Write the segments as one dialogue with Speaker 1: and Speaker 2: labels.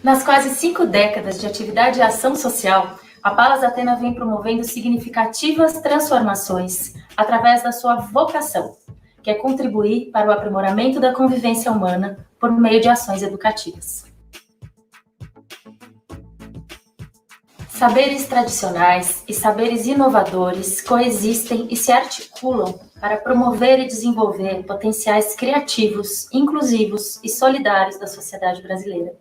Speaker 1: Nas quase 5 décadas de atividade e ação social, a Palas Athena vem promovendo significativas transformações através da sua vocação, que é contribuir para o aprimoramento da convivência humana por meio de ações educativas. Saberes tradicionais e saberes inovadores coexistem e se articulam para promover e desenvolver potenciais criativos, inclusivos e solidários da sociedade brasileira.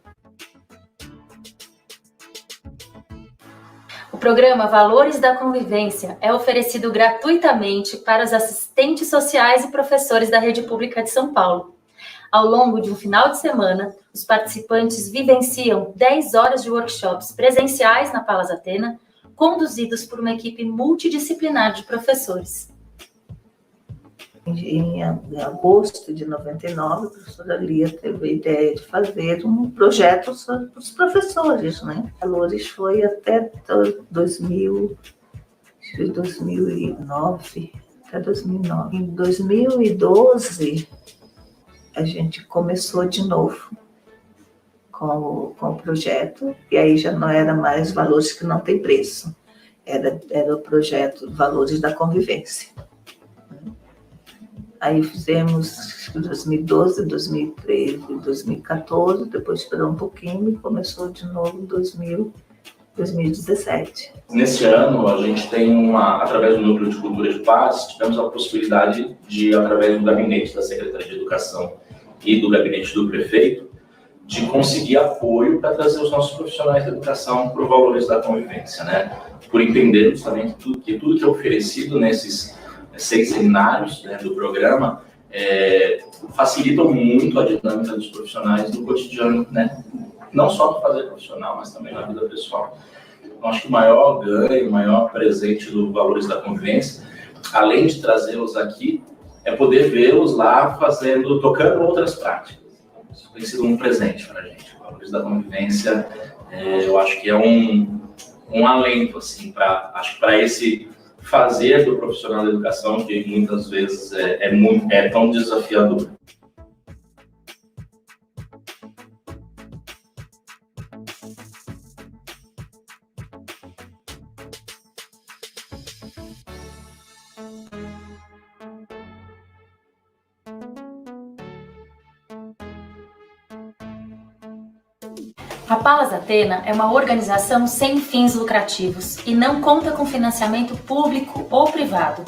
Speaker 1: O programa Valores da Convivência é oferecido gratuitamente para os assistentes sociais e professores da Rede Pública de São Paulo. Ao longo de um final de semana, os participantes vivenciam 10 horas de workshops presenciais na Palas Athena, conduzidos por uma equipe multidisciplinar de professores.
Speaker 2: Em agosto de 99, a professora Lia teve a ideia de fazer um projeto para os professores, né? Valores foi até 2009, até 2009. Em 2012, a gente começou de novo com o projeto, e aí já não era mais Valores que não tem preço, era o projeto Valores da Convivência. Aí fizemos 2012, 2013, 2014, depois esperou um pouquinho e começou de novo em 2017.
Speaker 3: Nesse ano, a gente tem através do Núcleo de Cultura de Paz, tivemos a possibilidade de, através do gabinete da Secretaria de Educação e do gabinete do prefeito, de conseguir apoio para trazer os nossos profissionais de educação para o Valores da Convivência, né? Por entendermos também que tudo que é oferecido nesses 6 seminários, né, do programa facilitam muito a dinâmica dos profissionais no cotidiano, né? Não só no fazer profissional, mas também na vida pessoal. Então, acho que o maior ganho, o maior presente do Valores da Convivência, além de trazê-los aqui, é poder vê-los lá tocando outras práticas. Isso tem sido um presente para a gente. O Valores da Convivência, eu acho que é um alento, assim, para esse fazer do profissional da educação, que muitas vezes é tão desafiador.
Speaker 1: A Palas Athena é uma organização sem fins lucrativos e não conta com financiamento público ou privado.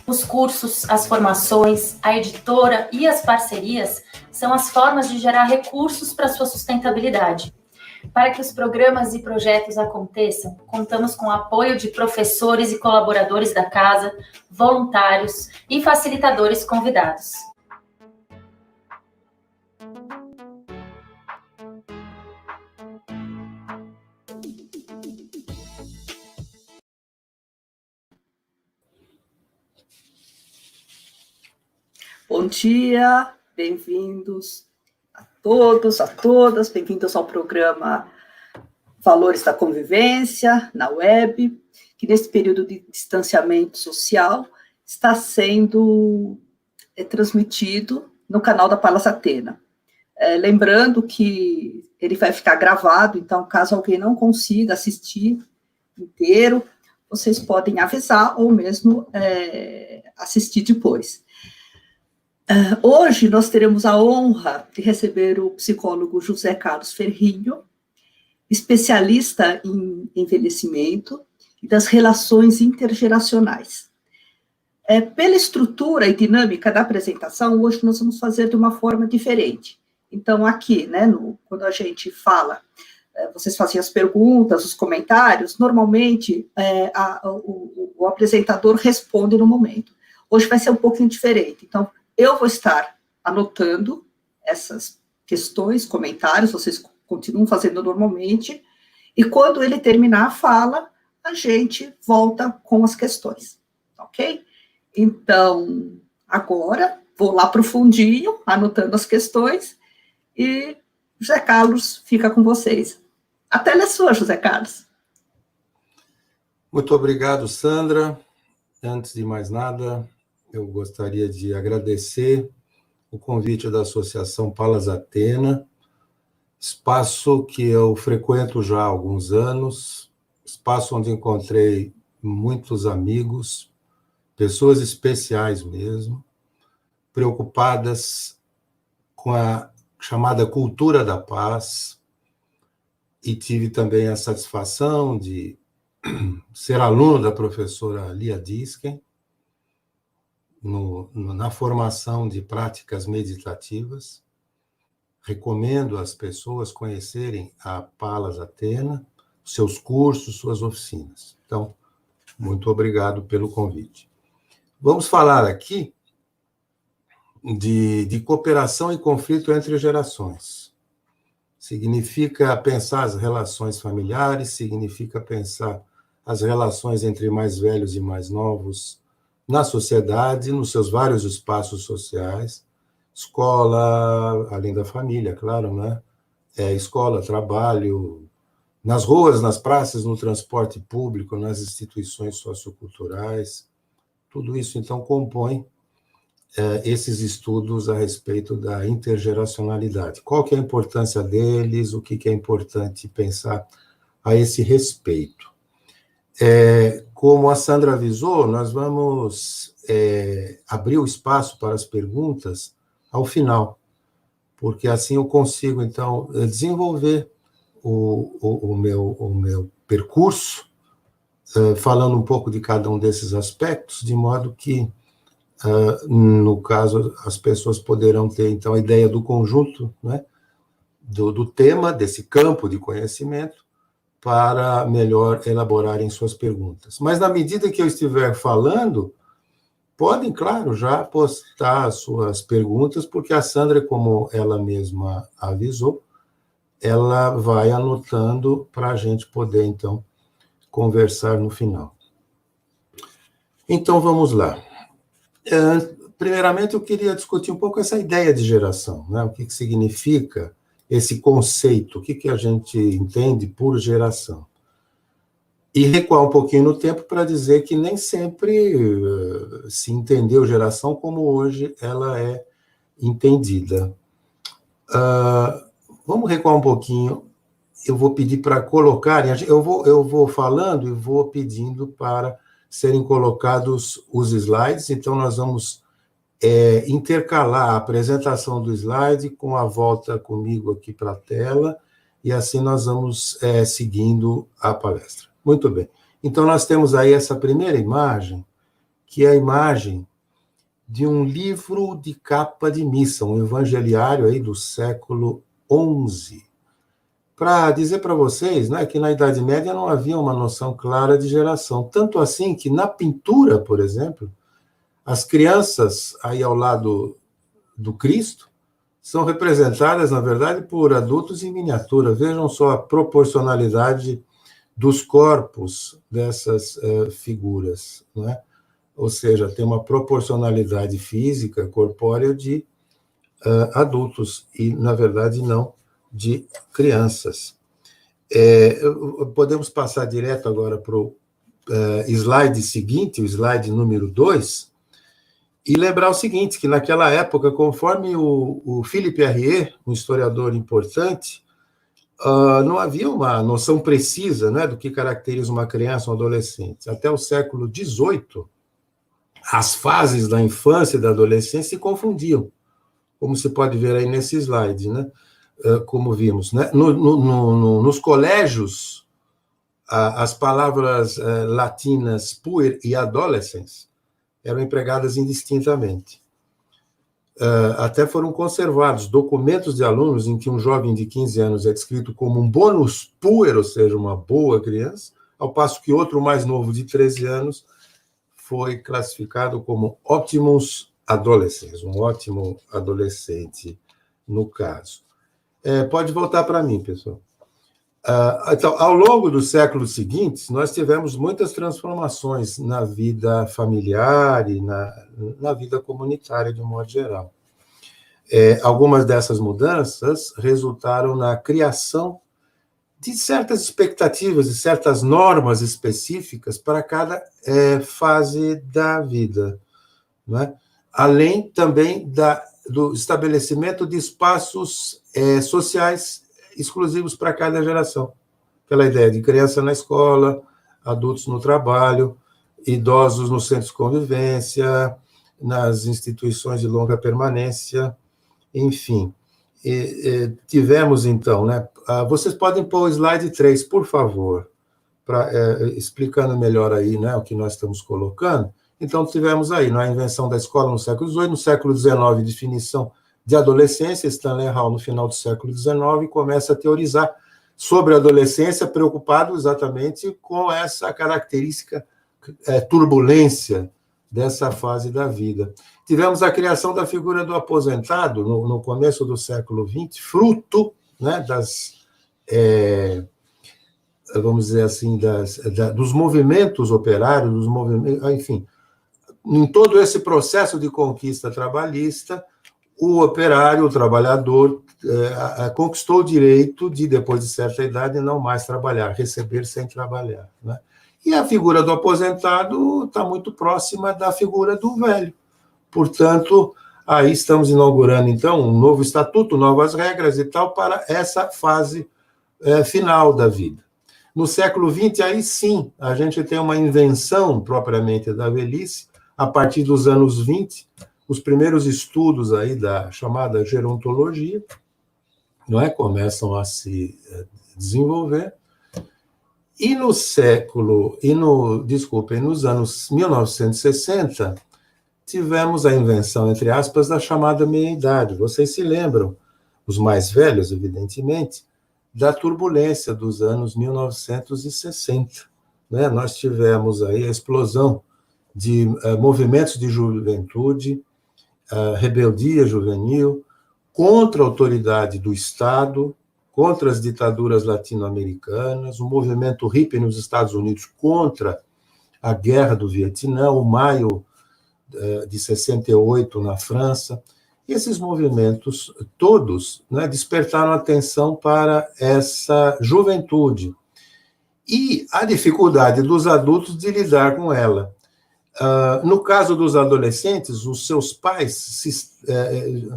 Speaker 1: Os cursos, as formações, a editora e as parcerias são as formas de gerar recursos para sua sustentabilidade. Para que os programas e projetos aconteçam, contamos com o apoio de professores e colaboradores da casa, voluntários e facilitadores convidados.
Speaker 4: Bom dia, bem-vindos a todos, a todas, bem-vindos ao programa Valores da Convivência, na web, que nesse período de distanciamento social está sendo transmitido no canal da Palas Athena. Lembrando que ele vai ficar gravado, então caso alguém não consiga assistir inteiro, vocês podem avisar ou mesmo assistir depois. Hoje nós teremos a honra de receber o psicólogo José Carlos Ferrinho, especialista em envelhecimento e das relações intergeracionais. Pela estrutura e dinâmica da apresentação, hoje nós vamos fazer de uma forma diferente. Então, aqui, né, quando a gente fala, vocês fazem as perguntas, os comentários, normalmente o apresentador responde no momento. Hoje vai ser um pouquinho diferente, então, eu vou estar anotando essas questões, comentários, vocês continuam fazendo normalmente, e quando ele terminar a fala, a gente volta com as questões, ok? Então, agora, vou lá para o fundinho, anotando as questões, e José Carlos fica com vocês. A tela é sua, José Carlos.
Speaker 5: Muito obrigado, Sandra. Antes de mais nada, eu gostaria de agradecer o convite da Associação Palas Athena. espaço que eu frequento já há alguns anos, espaço onde encontrei muitos amigos, pessoas especiais mesmo, preocupadas com a chamada cultura da paz, e tive também a satisfação de ser aluno da professora Lia Disken, na formação de práticas meditativas. Recomendo às pessoas conhecerem a Palas Athena, seus cursos, suas oficinas. Então, muito obrigado pelo convite. Vamos falar aqui de cooperação e conflito entre gerações. Significa pensar as relações familiares, significa pensar as relações entre mais velhos e mais novos na sociedade, nos seus vários espaços sociais, escola, além da família, claro, né? Escola, trabalho, nas ruas, nas praças, no transporte público, nas instituições socioculturais. Tudo isso, então, compõe esses estudos a respeito da intergeracionalidade. Qual que é a importância deles, o que é importante pensar a esse respeito. Como a Sandra avisou, nós vamos abrir o espaço para as perguntas ao final, porque assim eu consigo, então, desenvolver o meu percurso, falando um pouco de cada um desses aspectos, de modo que, no caso, as pessoas poderão ter, então, a ideia do conjunto, né, do tema, desse campo de conhecimento, para melhor elaborarem suas perguntas. Mas, na medida que eu estiver falando, podem, claro, já postar suas perguntas, porque a Sandra, como ela mesma avisou, ela vai anotando para a gente poder, então, conversar no final. Então, vamos lá. Primeiramente, eu queria discutir um pouco essa ideia de geração, né? O que significa esse conceito, o que a gente entende por geração. E recuar um pouquinho no tempo para dizer que nem sempre se entendeu geração como hoje ela é entendida. Vamos recuar um pouquinho. Eu vou pedir para colocarem, eu vou falando e vou pedindo para serem colocados os slides, então nós vamos intercalar a apresentação do slide com a volta comigo aqui para a tela, e assim nós vamos seguindo a palestra. Muito bem. Então, nós temos aí essa primeira imagem, que é a imagem de um livro de capa de missa, um evangeliário aí do século XI. Para dizer para vocês, né, que na Idade Média não havia uma noção clara de geração. Tanto assim que na pintura, por exemplo, as crianças aí ao lado do Cristo são representadas, na verdade, por adultos em miniatura. Vejam só a proporcionalidade dos corpos dessas figuras, né? Ou seja, tem uma proporcionalidade física, corpórea, de adultos, e, na verdade, não de crianças. Podemos passar direto agora para o slide seguinte, o slide número 2, e lembrar o seguinte, que naquela época, conforme o Philippe Herrier, um historiador importante, não havia uma noção precisa, né, do que caracteriza uma criança ou um adolescente. Até o século XVIII, as fases da infância e da adolescência se confundiam, como se pode ver aí nesse slide, né, como vimos. Né? Nos colégios, as palavras latinas puer e adolescens eram empregadas indistintamente. Até foram conservados documentos de alunos em que um jovem de 15 anos é descrito como um bonus puer, ou seja, uma boa criança, ao passo que outro mais novo, de 13 anos, foi classificado como optimus adolescens, um ótimo adolescente, no caso. Pode voltar para mim, pessoal. Então, ao longo dos séculos seguintes, nós tivemos muitas transformações na vida familiar e na vida comunitária, de um modo geral. Algumas dessas mudanças resultaram na criação de certas expectativas e certas normas específicas para cada fase da vida, não é? Além também do estabelecimento de espaços sociais exclusivos para cada geração. Aquela ideia de criança na escola, adultos no trabalho, idosos nos centros de convivência, nas instituições de longa permanência, enfim. Tivemos, então, né? Vocês podem pôr o slide 3, por favor, explicando melhor aí, né, o que nós estamos colocando. Então, tivemos aí, a invenção da escola no século XVIII, no século XIX, definição de adolescência. Stanley Hall, no final do século XIX, começa a teorizar sobre a adolescência, preocupado exatamente com essa característica, turbulência dessa fase da vida. Tivemos a criação da figura do aposentado no começo do século XX, fruto, né, vamos dizer assim, dos movimentos operários, dos movimentos, enfim, em todo esse processo de conquista trabalhista, o operário, o trabalhador, conquistou o direito de, depois de certa idade, não mais trabalhar, receber sem trabalhar, né? E a figura do aposentado está muito próxima da figura do velho. Portanto, aí estamos inaugurando, então, um novo estatuto, novas regras e tal, para essa fase final da vida. No século XX, aí sim, a gente tem uma invenção propriamente da velhice, a partir dos anos 20, os primeiros estudos aí da chamada gerontologia, não é? Começam a se desenvolver. E nos anos 1960, tivemos a invenção, entre aspas, da chamada meia-idade. Vocês se lembram, os mais velhos, evidentemente, da turbulência dos anos 1960. Né? Nós tivemos aí a explosão de movimentos de juventude, rebeldia juvenil, contra a autoridade do Estado, contra as ditaduras latino-americanas, o movimento hippie nos Estados Unidos contra a guerra do Vietnã, o maio de 68 na França. E esses movimentos todos, né, despertaram atenção para essa juventude e a dificuldade dos adultos de lidar com ela. No caso dos adolescentes, os seus pais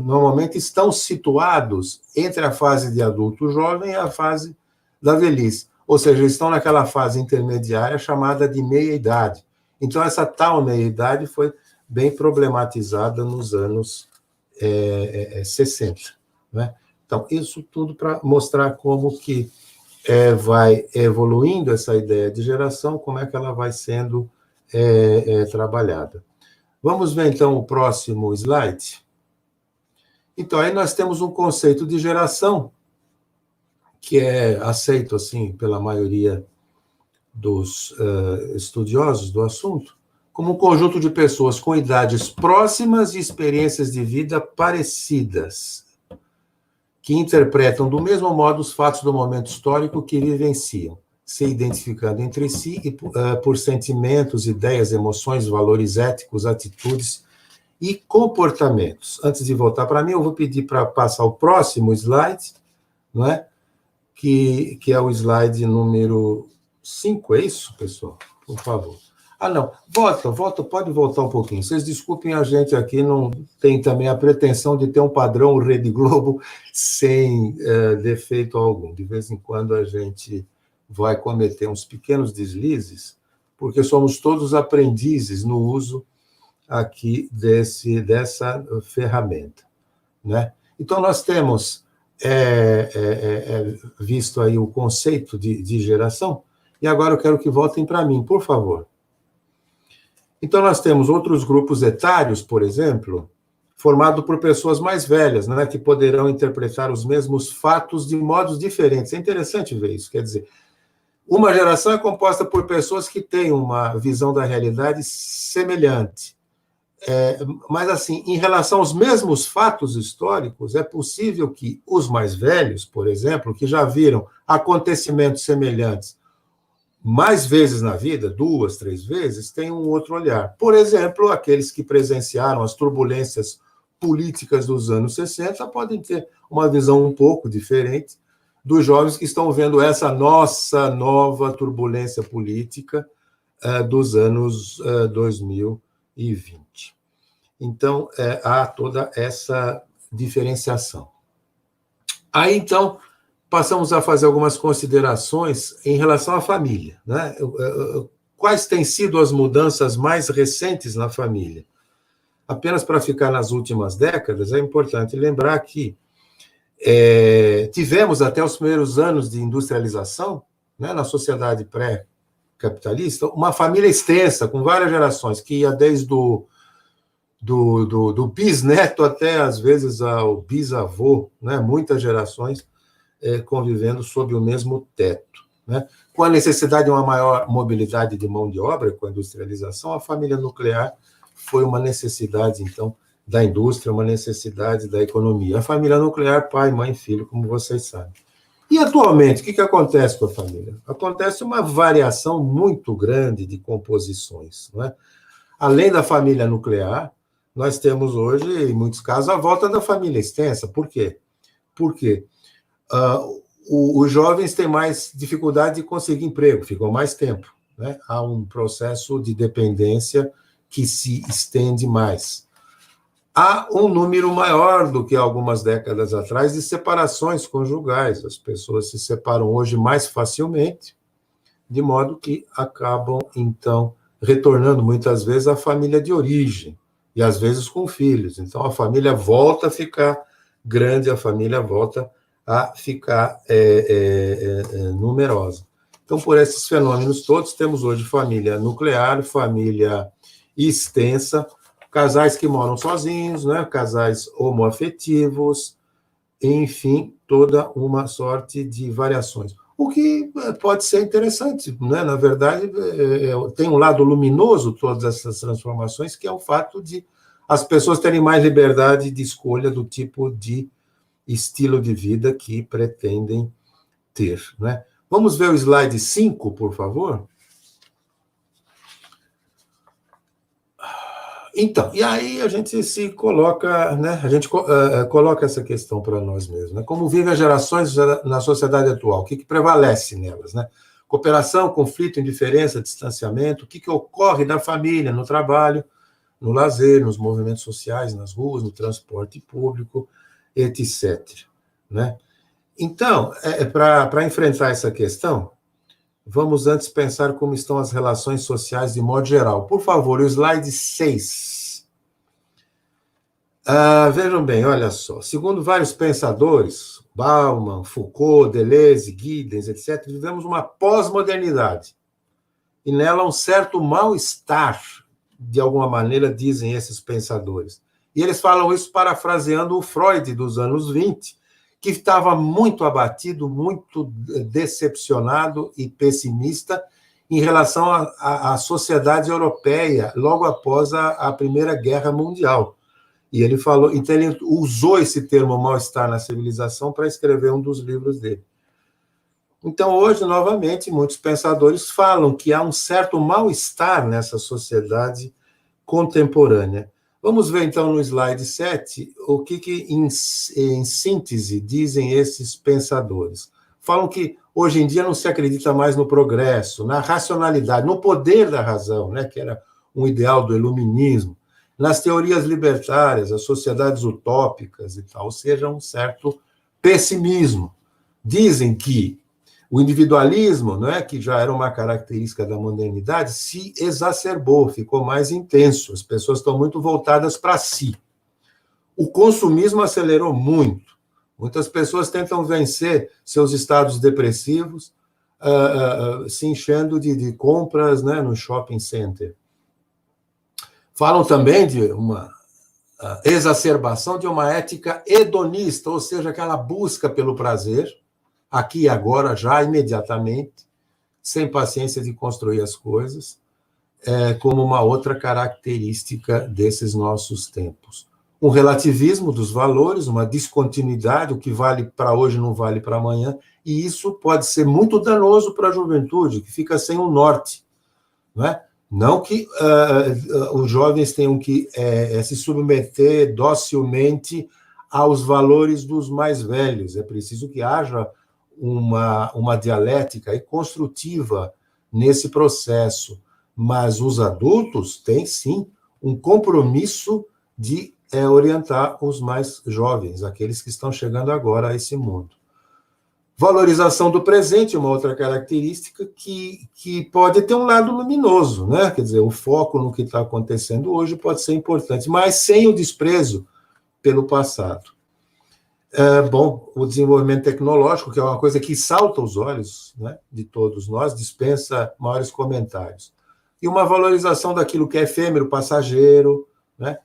Speaker 5: normalmente estão situados entre a fase de adulto jovem e a fase da velhice, ou seja, estão naquela fase intermediária chamada de meia-idade. Então, essa tal meia-idade foi bem problematizada nos anos 60. Né? Então, isso tudo para mostrar como que vai evoluindo essa ideia de geração, como é que ela vai sendo trabalhada. Vamos ver, então, o próximo slide. Então, aí nós temos um conceito de geração que é aceito, assim, pela maioria dos estudiosos do assunto, como um conjunto de pessoas com idades próximas e experiências de vida parecidas, que interpretam do mesmo modo os fatos do momento histórico que vivenciam, se identificando entre si e por sentimentos, ideias, emoções, valores éticos, atitudes e comportamentos. Antes de voltar para mim, eu vou pedir para passar o próximo slide, não é? Que é o slide número 5, é isso, pessoal? Por favor. Não, volta, pode voltar um pouquinho. Vocês desculpem, a gente aqui não tem também a pretensão de ter um padrão Rede Globo sem defeito algum. De vez em quando a gente vai cometer uns pequenos deslizes, porque somos todos aprendizes no uso aqui dessa ferramenta, né? Então, nós temos visto aí o conceito de geração, e agora eu quero que voltem para mim, por favor. Então, nós temos outros grupos etários, por exemplo, formado por pessoas mais velhas, né, que poderão interpretar os mesmos fatos de modos diferentes. É interessante ver isso, quer dizer, uma geração é composta por pessoas que têm uma visão da realidade semelhante. Mas, assim, em relação aos mesmos fatos históricos, é possível que os mais velhos, por exemplo, que já viram acontecimentos semelhantes mais vezes na vida, 2, 3 vezes, tenham um outro olhar. Por exemplo, aqueles que presenciaram as turbulências políticas dos anos 60 podem ter uma visão um pouco diferente dos jovens que estão vendo essa nossa nova turbulência política dos anos 2020. Então, há toda essa diferenciação. Aí, então, passamos a fazer algumas considerações em relação à família, né? Quais têm sido as mudanças mais recentes na família? Apenas para ficar nas últimas décadas, é importante lembrar que tivemos até os primeiros anos de industrialização, né, na sociedade pré-capitalista, uma família extensa, com várias gerações, que ia desde do bisneto até, às vezes, ao bisavô, né, muitas gerações convivendo sob o mesmo teto. Né? Com a necessidade de uma maior mobilidade de mão de obra, com a industrialização, a família nuclear foi uma necessidade, então, da indústria, uma necessidade da economia. A família nuclear, pai, mãe, filho, como vocês sabem. E, atualmente, o que acontece com a família? Acontece uma variação muito grande de composições. Não é? Além da família nuclear, nós temos hoje, em muitos casos, a volta da família extensa. Por quê? Porque os jovens têm mais dificuldade de conseguir emprego, ficam mais tempo. Né? Há um processo de dependência que se estende mais. Há um número maior do que algumas décadas atrás de separações conjugais. As pessoas se separam hoje mais facilmente, de modo que acabam, então, retornando muitas vezes à família de origem, e às vezes com filhos. Então, a família volta a ficar grande, a família volta a ficar numerosa. Então, por esses fenômenos todos, temos hoje família nuclear, família extensa, casais que moram sozinhos, né, casais homoafetivos, enfim, toda uma sorte de variações. O que pode ser interessante, né? Na verdade, tem um lado luminoso todas essas transformações, que é o fato de as pessoas terem mais liberdade de escolha do tipo de estilo de vida que pretendem ter. Né? Vamos ver o slide 5, por favor? Então, e aí a gente se coloca, né? A gente coloca essa questão para nós mesmos. Né? Como vivem as gerações na sociedade atual? O que prevalece nelas? Né? Cooperação, conflito, indiferença, distanciamento, o que ocorre na família, no trabalho, no lazer, nos movimentos sociais, nas ruas, no transporte público, etc. Né? Então, para enfrentar essa questão, vamos antes pensar como estão as relações sociais de modo geral. Por favor, o slide 6. Vejam bem, olha só. Segundo vários pensadores, Bauman, Foucault, Deleuze, Giddens, etc., vivemos uma pós-modernidade. E nela um certo mal-estar, de alguma maneira, dizem esses pensadores. E eles falam isso parafraseando o Freud dos anos 20, que estava muito abatido, muito decepcionado e pessimista em relação à sociedade europeia, logo após a Primeira Guerra Mundial. E ele falou, então ele usou esse termo mal-estar na civilização para escrever um dos livros dele. Então, hoje, novamente, muitos pensadores falam que há um certo mal-estar nessa sociedade contemporânea. Vamos ver, então, no slide 7, o que em síntese, dizem esses pensadores. Falam que, hoje em dia, não se acredita mais no progresso, na racionalidade, no poder da razão, né, que era um ideal do iluminismo, nas teorias libertárias, as sociedades utópicas e tal, ou seja, um certo pessimismo. Dizem que o individualismo, não é, que já era uma característica da modernidade, se exacerbou, ficou mais intenso. As pessoas estão muito voltadas para si. O consumismo acelerou muito. Muitas pessoas tentam vencer seus estados depressivos, se enchendo de compras, né, no shopping center. Falam também de uma exacerbação de uma ética hedonista, ou seja, aquela busca pelo prazer, aqui e agora, já imediatamente, sem paciência de construir as coisas, como uma outra característica desses nossos tempos. Um relativismo dos valores, uma descontinuidade, o que vale para hoje não vale para amanhã, e isso pode ser muito danoso para a juventude, que fica sem um norte. Não é? Não que os jovens tenham que se submeter docilmente aos valores dos mais velhos, é preciso que haja uma dialética e construtiva nesse processo, mas os adultos têm, sim, um compromisso de orientar os mais jovens, aqueles que estão chegando agora a esse mundo. Valorização do presente, uma outra característica que pode ter um lado luminoso, né? Quer dizer, o foco no que está acontecendo hoje pode ser importante, mas sem o desprezo pelo passado. Bom, o desenvolvimento tecnológico, que é uma coisa que salta aos olhos, né, de todos nós, dispensa maiores comentários. E uma valorização daquilo que é efêmero, passageiro, né?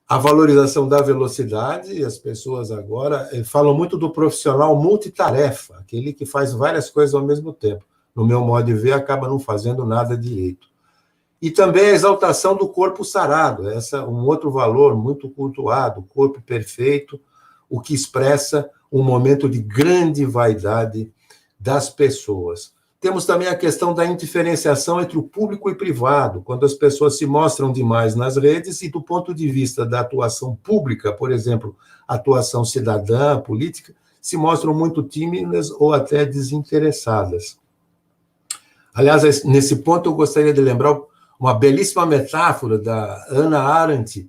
Speaker 5: A valorização da velocidade, e as pessoas agora falam muito do profissional multitarefa, aquele que faz várias coisas ao mesmo tempo. No meu modo de ver, acaba não fazendo nada direito. E também a exaltação do corpo sarado, um outro valor muito cultuado, o corpo perfeito, o que expressa um momento de grande vaidade das pessoas. Temos também a questão da indiferenciação entre o público e privado, quando as pessoas se mostram demais nas redes e, do ponto de vista da atuação pública, por exemplo, atuação cidadã, política, se mostram muito tímidas ou até desinteressadas. Aliás, nesse ponto, eu gostaria de lembrar uma belíssima metáfora da Hannah Arendt,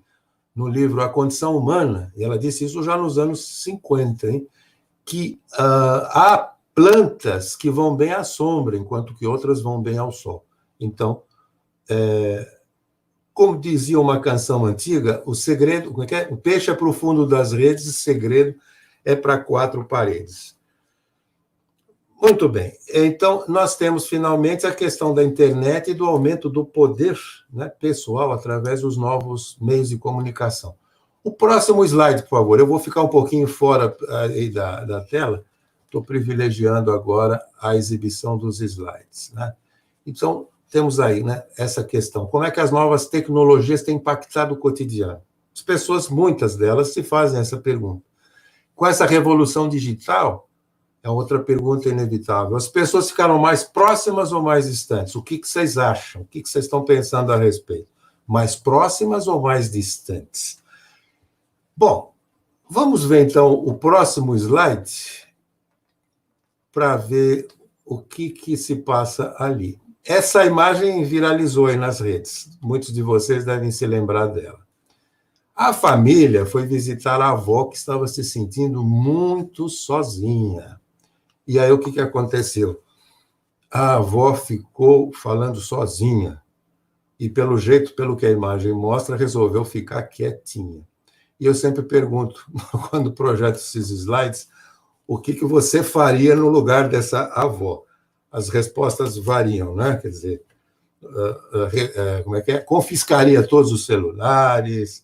Speaker 5: no livro A Condição Humana, e ela disse isso já nos anos 50, hein, que há plantas que vão bem à sombra, enquanto que outras vão bem ao sol. Então, como dizia uma canção antiga, o segredo, como é que é? O peixe é para o fundo das redes, o segredo é para quatro paredes. Muito bem. Então, nós temos, finalmente, a questão da internet e do aumento do poder, né, pessoal através dos novos meios de comunicação. O próximo slide, por favor. Eu vou ficar um pouquinho fora aí da tela. Estou privilegiando agora a exibição dos slides, né? Então, temos aí, né, essa questão. Como é que as novas tecnologias têm impactado o cotidiano? As pessoas, muitas delas, se fazem essa pergunta. Com essa revolução digital, é outra pergunta inevitável. As pessoas ficaram mais próximas ou mais distantes? O que vocês acham? O que vocês estão pensando a respeito? Mais próximas ou mais distantes? Bom, vamos ver, então, o próximo slide para ver o que se passa ali. Essa imagem viralizou aí nas redes. Muitos de vocês devem se lembrar dela. A família foi visitar a avó que estava se sentindo muito sozinha. E aí, o que aconteceu? A avó ficou falando sozinha. E, pelo jeito, pelo que a imagem mostra, resolveu ficar quietinha. E eu sempre pergunto, quando projeto esses slides, o que você faria no lugar dessa avó? As respostas variam, né? Quer dizer, como é que é? Confiscaria todos os celulares,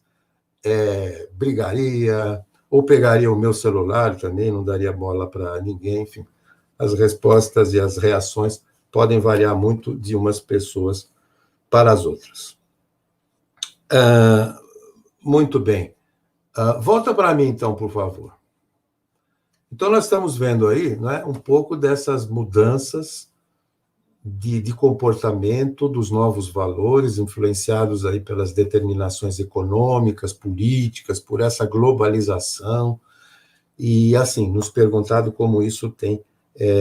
Speaker 5: brigaria, ou pegaria o meu celular também, não daria bola para ninguém, enfim. As respostas e as reações podem variar muito de umas pessoas para as outras. Muito bem. Volta para mim, então, por favor. Então, nós estamos vendo aí, né, um pouco dessas mudanças de comportamento, dos novos valores, influenciados aí pelas determinações econômicas, políticas, por essa globalização, e, assim, nos perguntado como isso tem,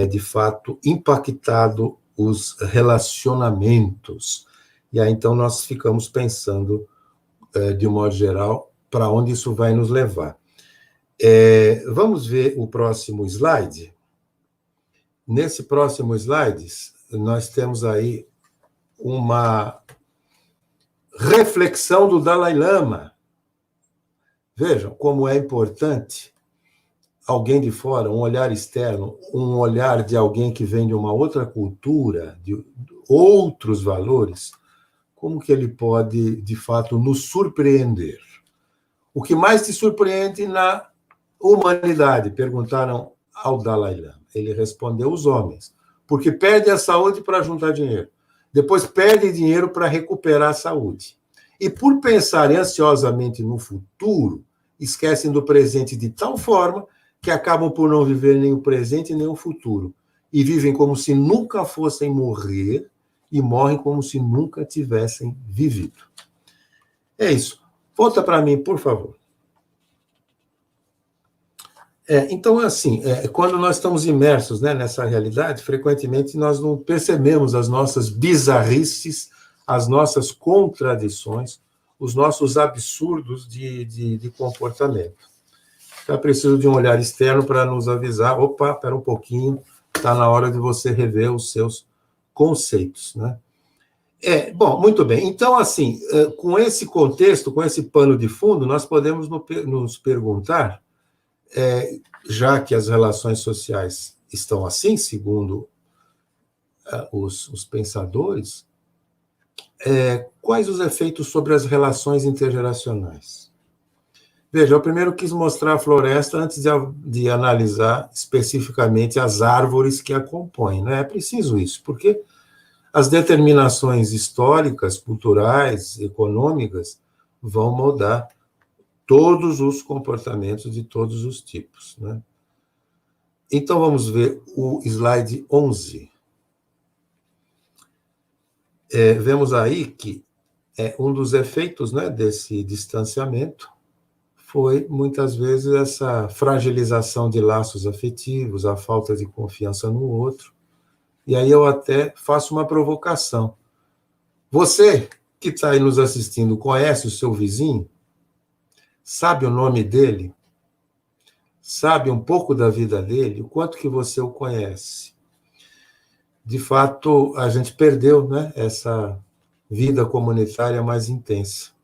Speaker 5: de fato, impactado os relacionamentos. E aí, então, nós ficamos pensando, de um modo geral, para onde isso vai nos levar. Vamos ver o próximo slide. Nesse próximo slide, nós temos aí uma reflexão do Dalai Lama. Vejam como é importante alguém de fora, um olhar externo, um olhar de alguém que vem de uma outra cultura, de outros valores, como que ele pode, de fato, nos surpreender. O que mais te surpreende na humanidade? Perguntaram ao Dalai Lama. Ele respondeu: os homens, porque perde a saúde para juntar dinheiro, depois perde dinheiro para recuperar a saúde. E por pensarem ansiosamente no futuro, esquecem do presente de tal forma que acabam por não viver nem o presente nem o futuro, e vivem como se nunca fossem morrer e morrem como se nunca tivessem vivido. É isso. Volta para mim, por favor. Então, assim, quando nós estamos imersos, né, nessa realidade, frequentemente nós não percebemos as nossas bizarrices, as nossas contradições, os nossos absurdos de comportamento. é preciso de um olhar externo para nos avisar, opa, espera um pouquinho, está na hora de você rever os seus conceitos, né? Bom, muito bem. Então, assim, com esse contexto, com esse pano de fundo, nós podemos nos perguntar, já que as relações sociais estão assim, segundo os pensadores, quais os efeitos sobre as relações intergeracionais? Veja, eu primeiro quis mostrar a floresta antes de analisar especificamente as árvores que a compõem, né? É preciso isso, porque as determinações históricas, culturais, econômicas vão moldar todos os comportamentos de todos os tipos, né? Então, vamos ver o slide 11. Vemos aí que um dos efeitos, né, desse distanciamento foi, muitas vezes, essa fragilização de laços afetivos, a falta de confiança no outro. E aí eu até faço uma provocação. Você que está aí nos assistindo, conhece o seu vizinho? Sabe o nome dele? Sabe um pouco da vida dele? O quanto que você o conhece? De fato, a gente perdeu, né, essa vida comunitária mais intensa.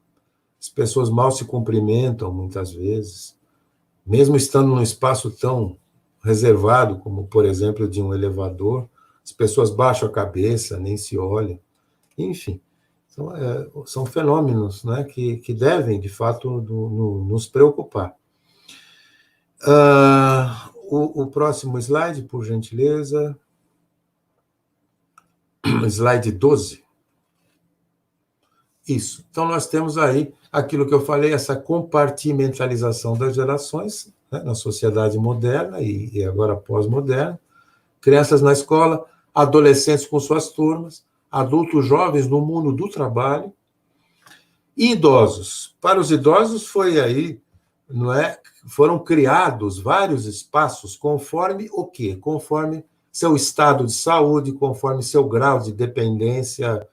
Speaker 5: As pessoas mal se cumprimentam, muitas vezes, mesmo estando num espaço tão reservado, como, por exemplo, de um elevador, as pessoas baixam a cabeça, nem se olham. Enfim, são fenômenos, né, que devem, de fato, nos preocupar. O próximo slide, por gentileza. Slide 12. Isso. Então, nós temos aí aquilo que eu falei, essa compartimentalização das gerações, né, na sociedade moderna e agora pós-moderna. Crianças na escola, adolescentes com suas turmas, adultos jovens no mundo do trabalho e idosos. Para os idosos foi aí, não é? Foram criados vários espaços conforme o quê? Conforme seu estado de saúde, conforme seu grau de dependência,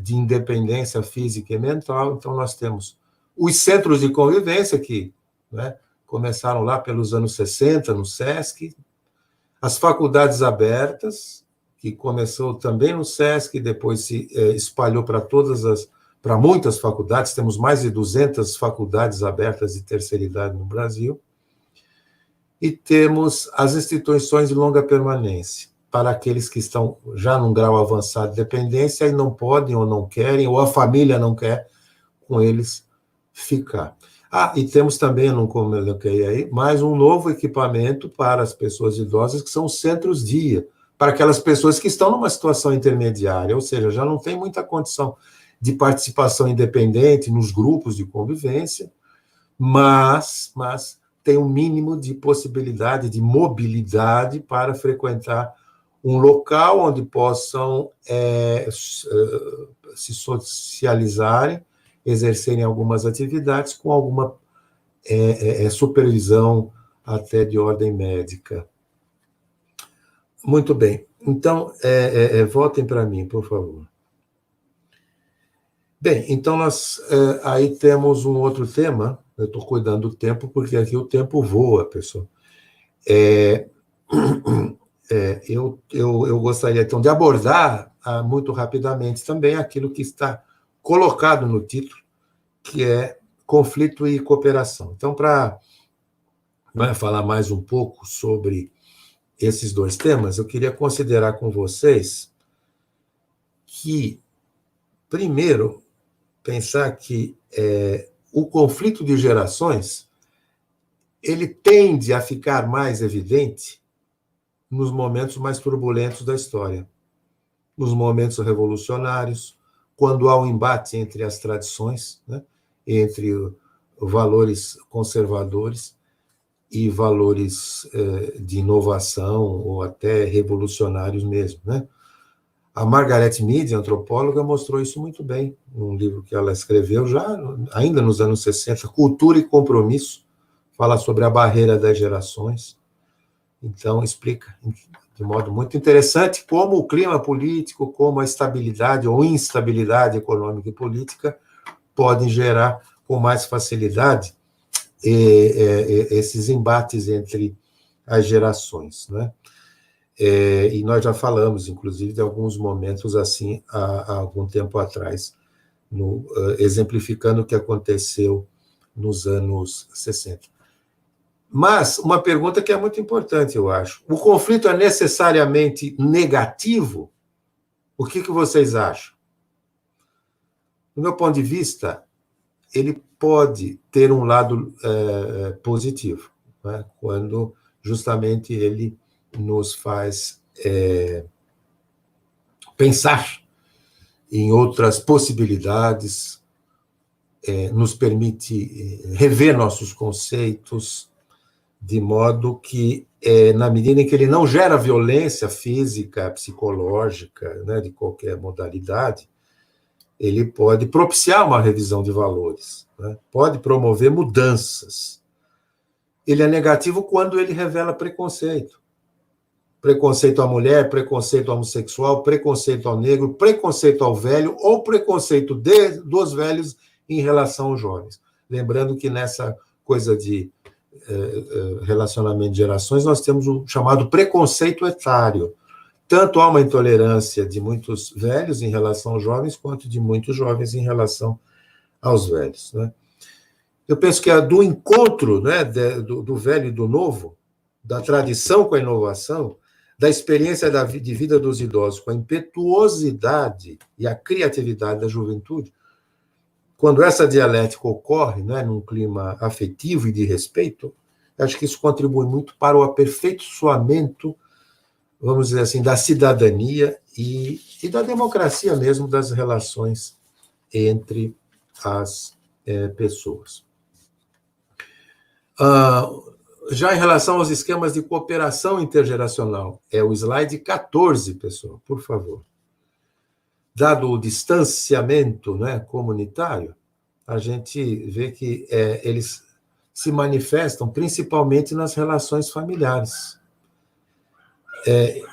Speaker 5: de independência física e mental. Então, nós temos os centros de convivência, que, né, começaram lá pelos anos 60, no SESC, as faculdades abertas, que começou também no SESC, depois se espalhou para muitas faculdades, temos mais de 200 faculdades abertas de terceira idade no Brasil, e temos as instituições de longa permanência, para aqueles que estão já num grau avançado de dependência e não podem ou não querem, ou a família não quer com eles ficar. E temos também, eu não coloquei aí, mais um novo equipamento para as pessoas idosas, que são os centros-dia, para aquelas pessoas que estão numa situação intermediária, ou seja, já não tem muita condição de participação independente nos grupos de convivência, mas tem um mínimo de possibilidade de mobilidade para frequentar um local onde possam se socializarem, exercerem algumas atividades com alguma supervisão até de ordem médica. Muito bem. Então, voltem para mim, por favor. Bem, então nós aí temos um outro tema. Eu estou cuidando do tempo, porque aqui o tempo voa, pessoal. Eu gostaria, então, de abordar muito rapidamente também aquilo que está colocado no título, que é conflito e cooperação. Então, para falar mais um pouco sobre esses dois temas, eu queria considerar com vocês que, primeiro, pensar que o conflito de gerações ele tende a ficar mais evidente nos momentos mais turbulentos da história, nos momentos revolucionários, quando há um embate entre as tradições, né, entre valores conservadores e valores de inovação ou até revolucionários mesmo, né? A Margaret Mead, antropóloga, mostrou isso muito bem num livro que ela escreveu ainda nos anos 60, Cultura e Compromisso, fala sobre a barreira das gerações. Então, explica de modo muito interessante como o clima político, como a estabilidade ou instabilidade econômica e política podem gerar com mais facilidade esses embates entre as gerações, né? E nós já falamos, inclusive, de alguns momentos assim, há algum tempo atrás, exemplificando o que aconteceu nos anos 60. Mas uma pergunta que é muito importante, eu acho. O conflito é necessariamente negativo? O que vocês acham? Do meu ponto de vista, ele pode ter um lado positivo, né? Quando justamente ele nos faz pensar em outras possibilidades, nos permite rever nossos conceitos, de modo que, na medida em que ele não gera violência física, psicológica, né, de qualquer modalidade, ele pode propiciar uma revisão de valores, né, pode promover mudanças. Ele é negativo quando ele revela preconceito. Preconceito à mulher, preconceito ao homossexual, preconceito ao negro, preconceito ao velho ou preconceito dos velhos em relação aos jovens. Lembrando que nessa coisa de relacionamento de gerações, nós temos o chamado preconceito etário. Tanto há uma intolerância de muitos velhos em relação aos jovens, quanto de muitos jovens em relação aos velhos, né? Eu penso que do encontro, né, do velho e do novo, da tradição com a inovação, da experiência de vida dos idosos com a impetuosidade e a criatividade da juventude, quando essa dialética ocorre, né, num clima afetivo e de respeito, acho que isso contribui muito para o aperfeiçoamento, vamos dizer assim, da cidadania e da democracia mesmo, das relações entre as pessoas. Já em relação aos esquemas de cooperação intergeracional, é o slide 14, pessoal, por favor. Dado o distanciamento, né, comunitário, a gente vê que eles se manifestam principalmente nas relações familiares.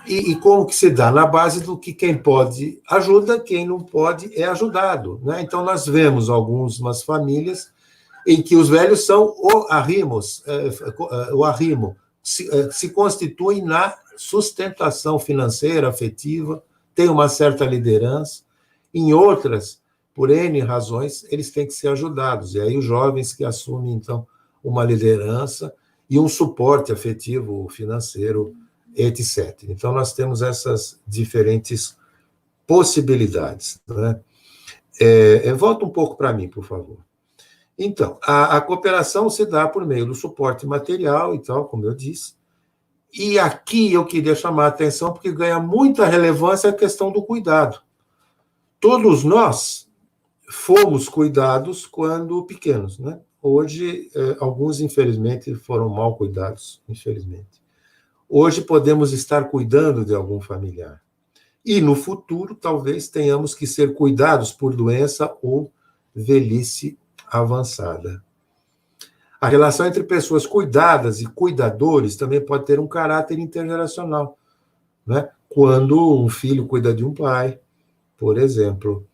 Speaker 5: E como que se dá? Na base do que quem pode ajuda, quem não pode é ajudado, né? Então, nós vemos algumas famílias em que os velhos são o arrimo, se constituem na sustentação financeira, afetiva, tem uma certa liderança. Em outras, por N razões, eles têm que ser ajudados. E aí os jovens que assumem, então, uma liderança e um suporte afetivo, financeiro, etc. Então, nós temos essas diferentes possibilidades, né? Volta um pouco para mim, por favor. Então, a cooperação se dá por meio do suporte material e tal, como eu disse. E aqui eu queria chamar a atenção, porque ganha muita relevância a questão do cuidado. Todos nós fomos cuidados quando pequenos, né? Hoje, alguns, infelizmente, foram mal cuidados, infelizmente. Hoje podemos estar cuidando de algum familiar. E no futuro, talvez tenhamos que ser cuidados por doença ou velhice avançada. A relação entre pessoas cuidadas e cuidadores também pode ter um caráter intergeracional, né? Quando um filho cuida de um pai, por exemplo.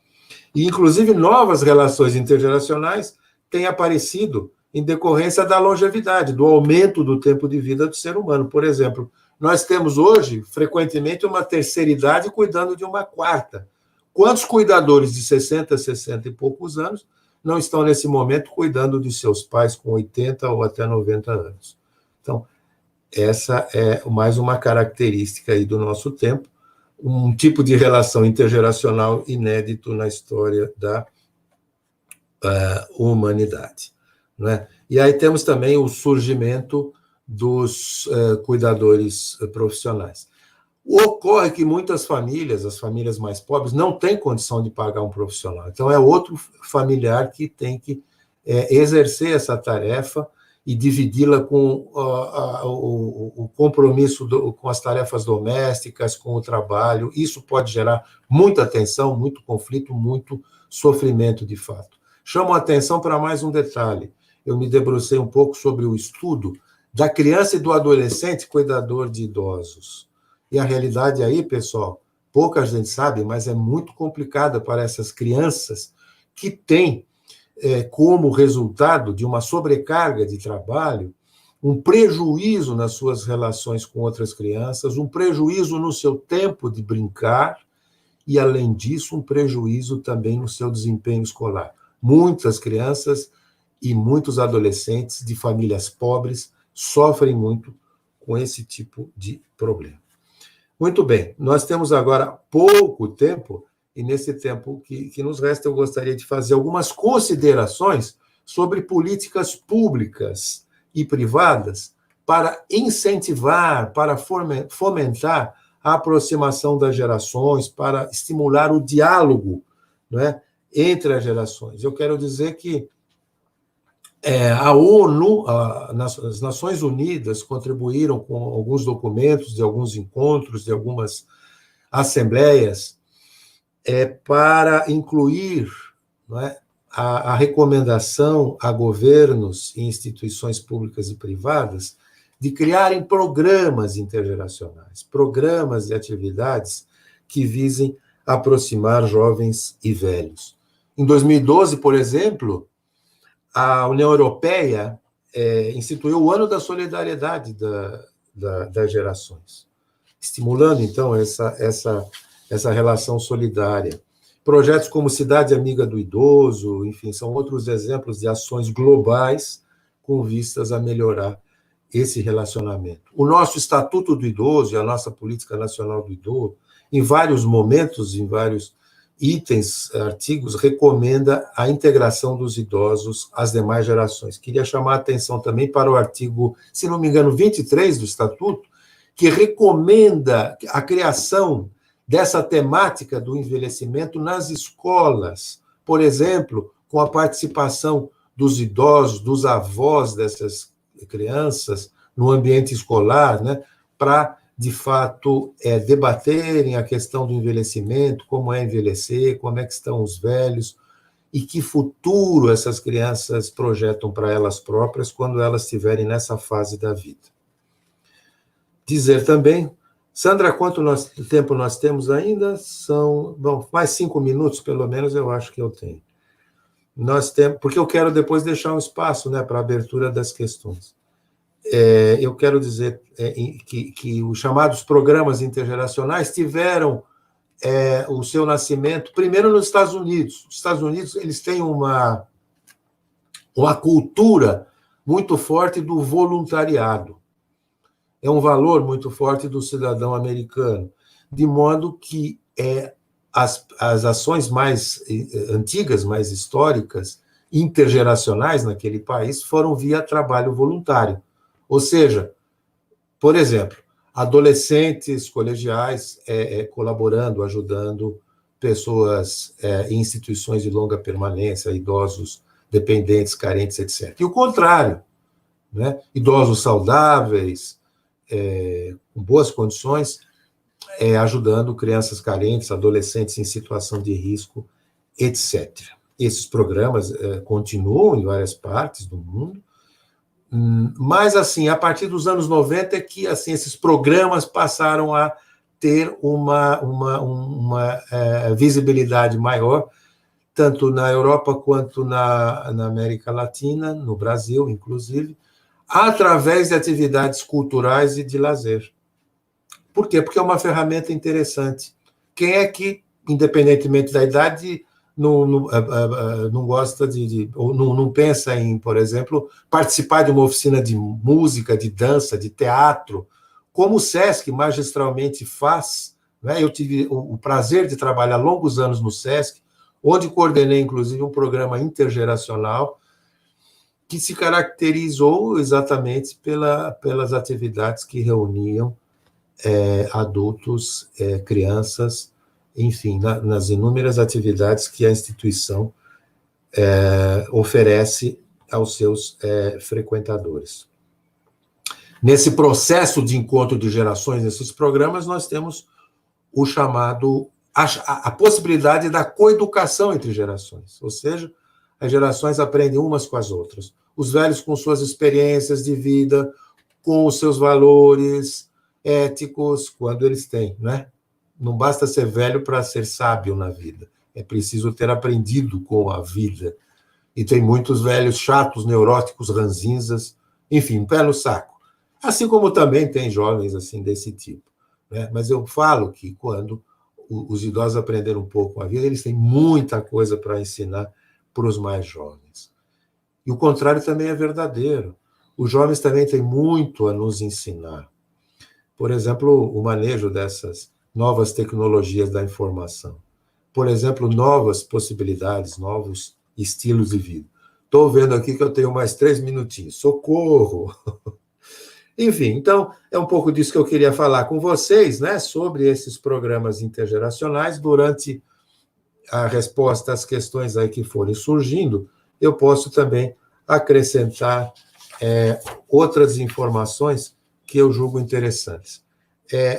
Speaker 5: E, inclusive, novas relações intergeracionais têm aparecido em decorrência da longevidade, do aumento do tempo de vida do ser humano. Por exemplo, nós temos hoje, frequentemente, uma terceira idade cuidando de uma quarta. Quantos cuidadores de 60 e poucos anos não estão, nesse momento, cuidando de seus pais com 80 ou até 90 anos? Então, essa é mais uma característica aí do nosso tempo, um tipo de relação intergeracional inédito na história da humanidade, né? E aí temos também o surgimento dos cuidadores profissionais. Ocorre que muitas famílias, as famílias mais pobres, não têm condição de pagar um profissional. Então, é outro familiar que tem que exercer essa tarefa e dividi-la com o compromisso com as tarefas domésticas, com o trabalho. Isso pode gerar muita tensão, muito conflito, muito sofrimento, de fato. Chamo a atenção para mais um detalhe. Eu me debrucei um pouco sobre o estudo da criança e do adolescente cuidador de idosos. E a realidade aí, pessoal, pouca gente sabe, mas é muito complicada para essas crianças que têm como resultado de uma sobrecarga de trabalho, um prejuízo nas suas relações com outras crianças, um prejuízo no seu tempo de brincar e, além disso, um prejuízo também no seu desempenho escolar. Muitas crianças e muitos adolescentes de famílias pobres sofrem muito com esse tipo de problema. Muito bem, nós temos agora pouco tempo, e nesse tempo que nos resta, eu gostaria de fazer algumas considerações sobre políticas públicas e privadas para incentivar, para fomentar a aproximação das gerações, para estimular o diálogo, não é, entre as gerações. Eu quero dizer que a ONU, as Nações Unidas, contribuíram com alguns documentos, de alguns encontros, de algumas assembleias, para incluir, não é, a recomendação a governos e instituições públicas e privadas de criarem programas intergeracionais, programas e atividades que visem aproximar jovens e velhos. Em 2012, por exemplo, a União Europeia instituiu o Ano da Solidariedade das Gerações, estimulando, então, essa relação solidária. Projetos como Cidade Amiga do Idoso, enfim, são outros exemplos de ações globais com vistas a melhorar esse relacionamento. O nosso Estatuto do Idoso e a nossa Política Nacional do Idoso, em vários momentos, em vários itens, artigos, recomenda a integração dos idosos às demais gerações. Queria chamar a atenção também para o artigo, se não me engano, 23 do Estatuto, que recomenda a criação dessa temática do envelhecimento nas escolas, por exemplo, com a participação dos idosos, dos avós dessas crianças no ambiente escolar, né, para, de fato, debaterem a questão do envelhecimento, como é envelhecer, como é que estão os velhos, e que futuro essas crianças projetam para elas próprias quando elas estiverem nessa fase da vida. Dizer também, Sandra, quanto tempo nós temos ainda? São, mais 5 minutos, pelo menos, eu acho que eu tenho. Nós temos, porque eu quero depois deixar um espaço, né, para a abertura das questões. Eu quero dizer que os chamados programas intergeracionais tiveram o seu nascimento primeiro nos Estados Unidos. Os Estados Unidos, eles têm uma cultura muito forte do voluntariado. É um valor muito forte do cidadão americano, de modo que as ações mais antigas, mais históricas, intergeracionais naquele país, foram via trabalho voluntário. Ou seja, por exemplo, adolescentes colegiais colaborando, ajudando pessoas em instituições de longa permanência, idosos dependentes, carentes, etc. E o contrário, né? Idosos saudáveis, com boas condições, ajudando crianças carentes, adolescentes em situação de risco, etc. Esses programas continuam em várias partes do mundo, mas, assim, a partir dos anos 90 é que, assim, esses programas passaram a ter uma visibilidade maior, tanto na Europa quanto na América Latina, no Brasil, inclusive, através de atividades culturais e de lazer. Por quê? Porque é uma ferramenta interessante. Quem é que, independentemente da idade, não gosta ou não pensa em, por exemplo, participar de uma oficina de música, de dança, de teatro, como o SESC magistralmente faz, né? Eu tive o prazer de trabalhar longos anos no SESC, onde coordenei, inclusive, um programa intergeracional que se caracterizou exatamente pelas atividades que reuniam adultos, crianças, enfim, nas inúmeras atividades que a instituição oferece aos seus frequentadores. Nesse processo de encontro de gerações, nesses programas, nós temos o chamado, a possibilidade da coeducação entre gerações, ou seja, as gerações aprendem umas com as outras. Os velhos com suas experiências de vida, com os seus valores éticos, quando eles têm, né? Não basta ser velho para ser sábio na vida. É preciso ter aprendido com a vida. E tem muitos velhos chatos, neuróticos, ranzinzas, enfim, pé no saco. Assim como também tem jovens assim desse tipo, né? Mas eu falo que quando os idosos aprenderam um pouco a vida, eles têm muita coisa para ensinar para os mais jovens. E o contrário também é verdadeiro. Os jovens também têm muito a nos ensinar. Por exemplo, o manejo dessas novas tecnologias da informação. Por exemplo, novas possibilidades, novos estilos de vida. Estou vendo aqui que eu tenho mais 3 minutinhos. Socorro! Enfim, então, é um pouco disso que eu queria falar com vocês, né, sobre esses programas intergeracionais. Durante a resposta às questões aí que forem surgindo, eu posso também acrescentar outras informações que eu julgo interessantes.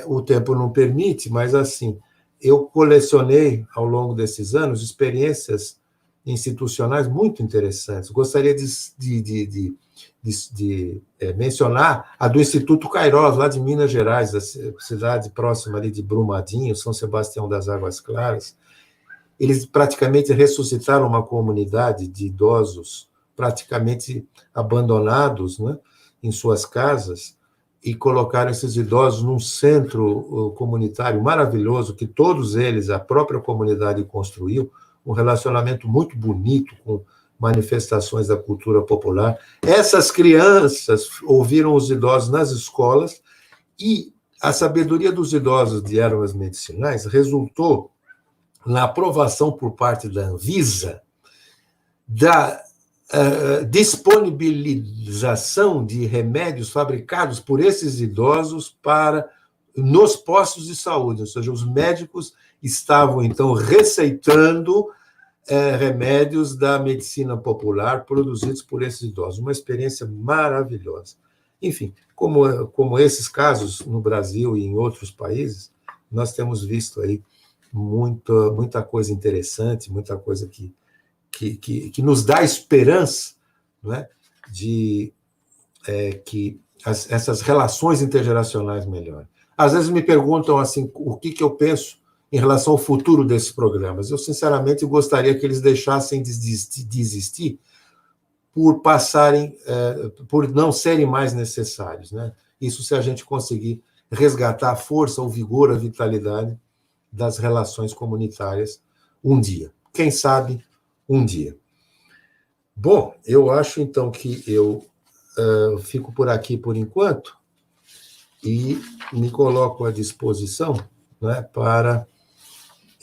Speaker 5: O tempo não permite, mas, assim, eu colecionei, ao longo desses anos, experiências institucionais muito interessantes. Gostaria de mencionar a do Instituto Cairós, lá de Minas Gerais, a cidade próxima ali de Brumadinho, São Sebastião das Águas Claras. Eles praticamente ressuscitaram uma comunidade de idosos praticamente abandonados, né, em suas casas, e colocaram esses idosos num centro comunitário maravilhoso, que todos eles, a própria comunidade construiu, um relacionamento muito bonito com manifestações da cultura popular. Essas crianças ouviram os idosos nas escolas e a sabedoria dos idosos de ervas medicinais resultou na aprovação por parte da Anvisa da disponibilização de remédios fabricados por esses idosos nos postos de saúde, ou seja, os médicos estavam, então, receitando remédios da medicina popular produzidos por esses idosos. Uma experiência maravilhosa. Enfim, como esses casos no Brasil e em outros países, nós temos visto aí muita coisa interessante, muita coisa que nos dá esperança, não é, de que essas relações intergeracionais melhorem. Às vezes me perguntam assim, o que eu penso em relação ao futuro desses programas. Eu, sinceramente, gostaria que eles deixassem de existir por não serem mais necessários, né? Isso se a gente conseguir resgatar a força, o vigor, a vitalidade das relações comunitárias um dia. Quem sabe, um dia. Bom, eu acho, então, que eu fico por aqui por enquanto e me coloco à disposição, né, para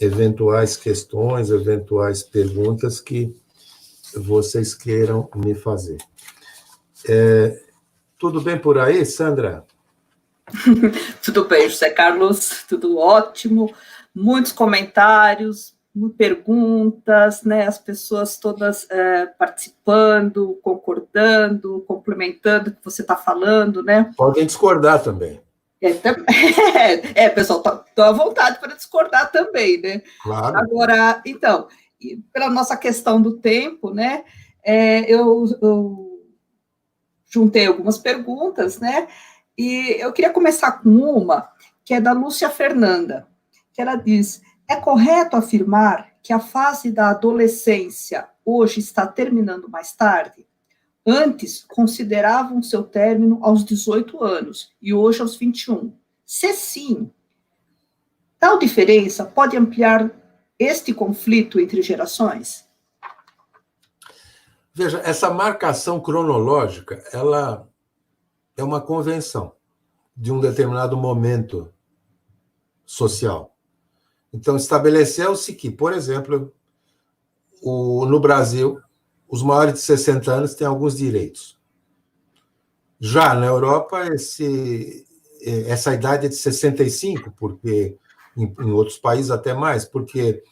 Speaker 5: eventuais questões, eventuais perguntas que vocês queiram me fazer. Tudo bem por aí, Sandra?
Speaker 4: Tudo bem, José Carlos, tudo ótimo, muitos comentários, perguntas, né, as pessoas todas participando, concordando, complementando o que você está falando, né?
Speaker 5: Podem discordar também.
Speaker 4: Pessoal, estou à vontade para discordar também, né?
Speaker 5: Claro.
Speaker 4: Agora, então, pela nossa questão do tempo, né, eu juntei algumas perguntas, né, e eu queria começar com uma, que é da Lúcia Fernanda, que ela diz: é correto afirmar que a fase da adolescência hoje está terminando mais tarde? Antes, consideravam seu término aos 18 anos e hoje aos 21. Se sim, tal diferença pode ampliar este conflito entre gerações?
Speaker 5: Veja, essa marcação cronológica, ela é uma convenção de um determinado momento social. Então, estabeleceu-se que, por exemplo, no Brasil, os maiores de 60 anos têm alguns direitos. Já na Europa, essa idade é de 65, porque em outros países até mais, porque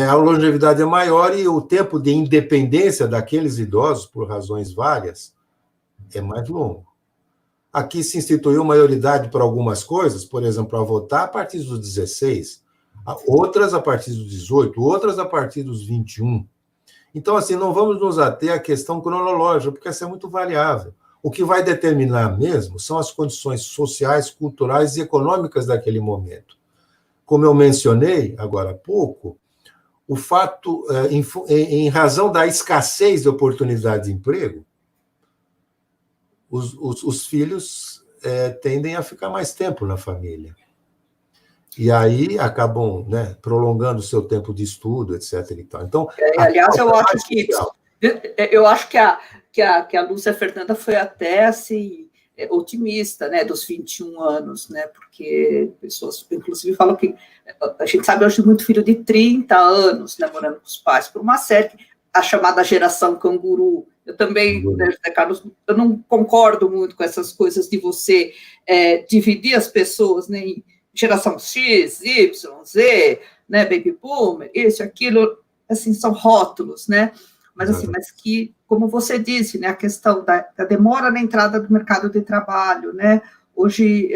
Speaker 5: a longevidade é maior e o tempo de independência daqueles idosos, por razões várias, é mais longo. Aqui se instituiu maioridade para algumas coisas, por exemplo, para votar a partir dos 16, outras a partir dos 18, outras a partir dos 21. Então, assim, não vamos nos ater à questão cronológica, porque essa é muito variável. O que vai determinar mesmo são as condições sociais, culturais e econômicas daquele momento. Como eu mencionei agora há pouco, o fato, em razão da escassez de oportunidade de emprego, os filhos tendem a ficar mais tempo na família. E aí acabam, né, prolongando o seu tempo de estudo, etc. E tal. Então,
Speaker 4: aliás, eu acho que a Lúcia Fernanda foi até assim, otimista, né, dos 21 anos, né, porque pessoas, inclusive, falam que a gente sabe hoje muito filho de 30 anos, né, morando com os pais, por uma série, a chamada geração canguru. Eu também, né, José Carlos, eu não concordo muito com essas coisas de você dividir as pessoas, né, em geração X, Y, Z, né, baby boomer, isso, aquilo, assim, são rótulos, né, mas assim, mas que, como você disse, né, a questão da demora na entrada do mercado de trabalho, né, hoje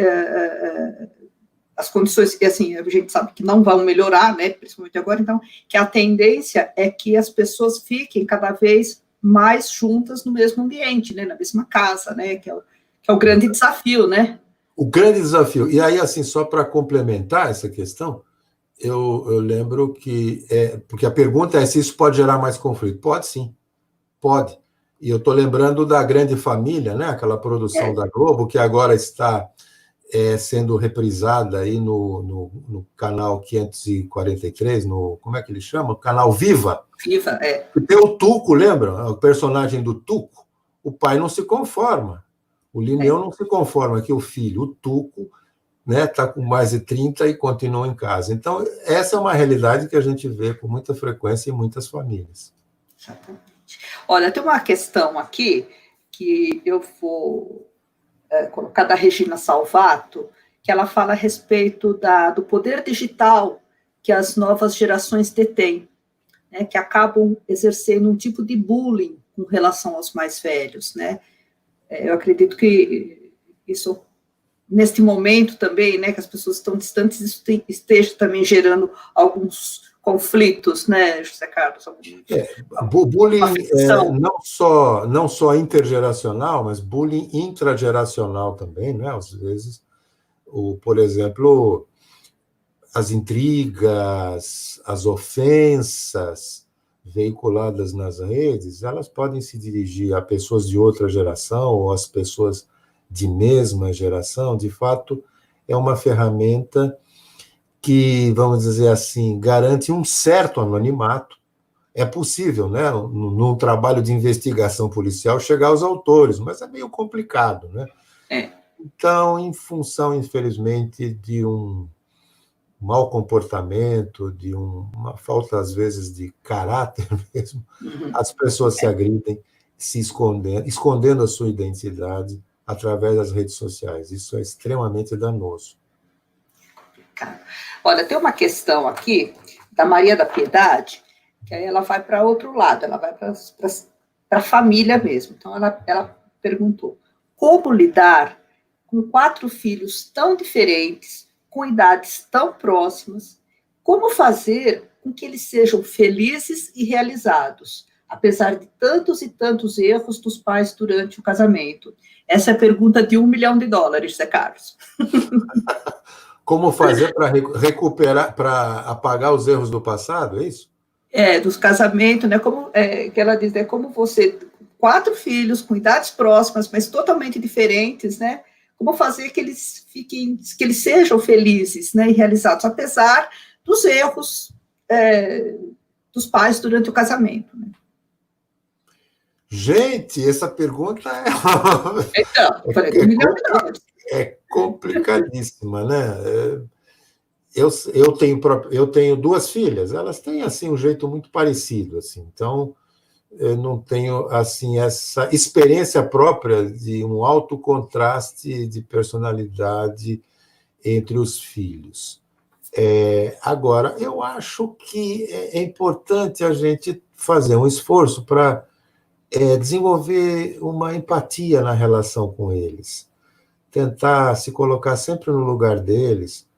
Speaker 4: as condições, e assim, a gente sabe que não vão melhorar, né, principalmente agora, então, que a tendência é que as pessoas fiquem cada vez mais juntas no mesmo ambiente, né, na mesma casa, né, que é o grande desafio, né.
Speaker 5: O grande desafio. E aí, assim, só para complementar essa questão, eu lembro que... porque a pergunta é se isso pode gerar mais conflito. Pode, sim. Pode. E eu estou lembrando da Grande Família, né? Aquela produção da Globo, que agora está sendo reprisada aí no canal 543, como é que ele chama? O canal Viva.
Speaker 4: Viva,
Speaker 5: Tem o Tuco, lembra? O personagem do Tuco. O pai não se conforma. O Lineu não se conforma que o filho, o Tuco, né, está com mais de 30 e continua em casa. Então, essa é uma realidade que a gente vê com muita frequência em muitas famílias.
Speaker 4: Exatamente. Olha, tem uma questão aqui que eu vou colocar da Regina Salvato, que ela fala a respeito do poder digital que as novas gerações detêm, né, que acabam exercendo um tipo de bullying com relação aos mais velhos, né? Eu acredito que isso, neste momento também, né, que as pessoas estão distantes, isso esteja também gerando alguns conflitos, né, José Carlos?
Speaker 5: Bullying não só intergeracional, mas bullying intrageracional também, né? Às vezes, por exemplo, as intrigas, as ofensas veiculadas nas redes, elas podem se dirigir a pessoas de outra geração ou às pessoas de mesma geração. De fato, é uma ferramenta que, vamos dizer assim, garante um certo anonimato. É possível, né, num trabalho de investigação policial, chegar aos autores, mas é meio complicado, né? Então, em função, infelizmente, de um mau comportamento, de uma falta, às vezes, de caráter mesmo, as pessoas se agridem, se escondendo a sua identidade através das redes sociais. Isso é extremamente danoso.
Speaker 4: Olha, tem uma questão aqui da Maria da Piedade, que aí ela vai para outro lado, ela vai para a família mesmo. Então, ela perguntou, como lidar com 4 filhos tão diferentes, com idades tão próximas, como fazer com que eles sejam felizes e realizados, apesar de tantos e tantos erros dos pais durante o casamento? Essa é a pergunta de $1 milhão, Zé Carlos.
Speaker 5: Como fazer para recuperar, para apagar os erros do passado, é isso?
Speaker 4: Dos casamentos, né? Como que ela diz, como você, 4 filhos com idades próximas, mas totalmente diferentes, né? Como fazer que eles sejam felizes, né, e realizados, apesar dos erros dos pais durante o casamento, né?
Speaker 5: Gente, essa pergunta
Speaker 4: Então, eu falei,
Speaker 5: é complicadíssima, né? Eu tenho 2 filhas, elas têm assim um jeito muito parecido, assim. Então, eu não tenho assim essa experiência própria de um alto contraste de personalidade entre os filhos. Agora, eu acho que é importante a gente fazer um esforço para desenvolver uma empatia na relação com eles, tentar se colocar sempre no lugar deles,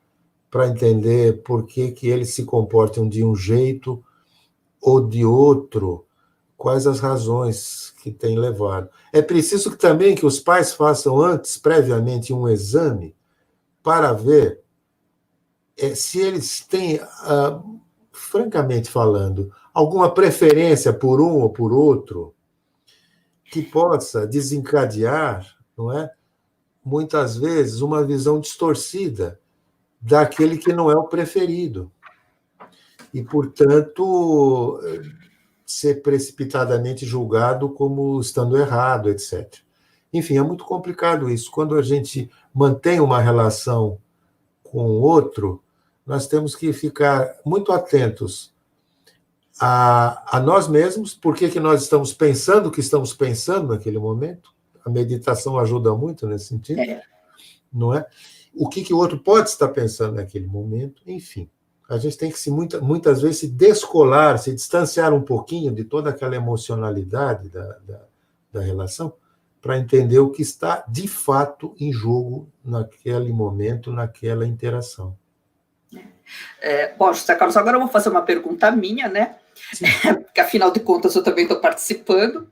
Speaker 5: para entender por que eles se comportam de um jeito ou de outro, quais as razões que têm levado. É preciso também que os pais façam antes, previamente, um exame para ver se eles têm francamente falando, alguma preferência por um ou por outro que possa desencadear, não é? Muitas vezes, uma visão distorcida daquele que não é o preferido. E, portanto, ser precipitadamente julgado como estando errado, etc. Enfim, é muito complicado isso. Quando a gente mantém uma relação com o outro, nós temos que ficar muito atentos a nós mesmos, por que nós estamos pensando o que estamos pensando naquele momento. A meditação ajuda muito nesse sentido, não é? O que o outro pode estar pensando naquele momento, enfim. A gente tem que muitas vezes se descolar, se distanciar um pouquinho de toda aquela emocionalidade da relação, para entender o que está, de fato, em naquele momento, naquela interação.
Speaker 4: Bom, José Carlos, agora eu vou fazer uma pergunta minha, né? Porque, afinal de contas, eu também estou participando,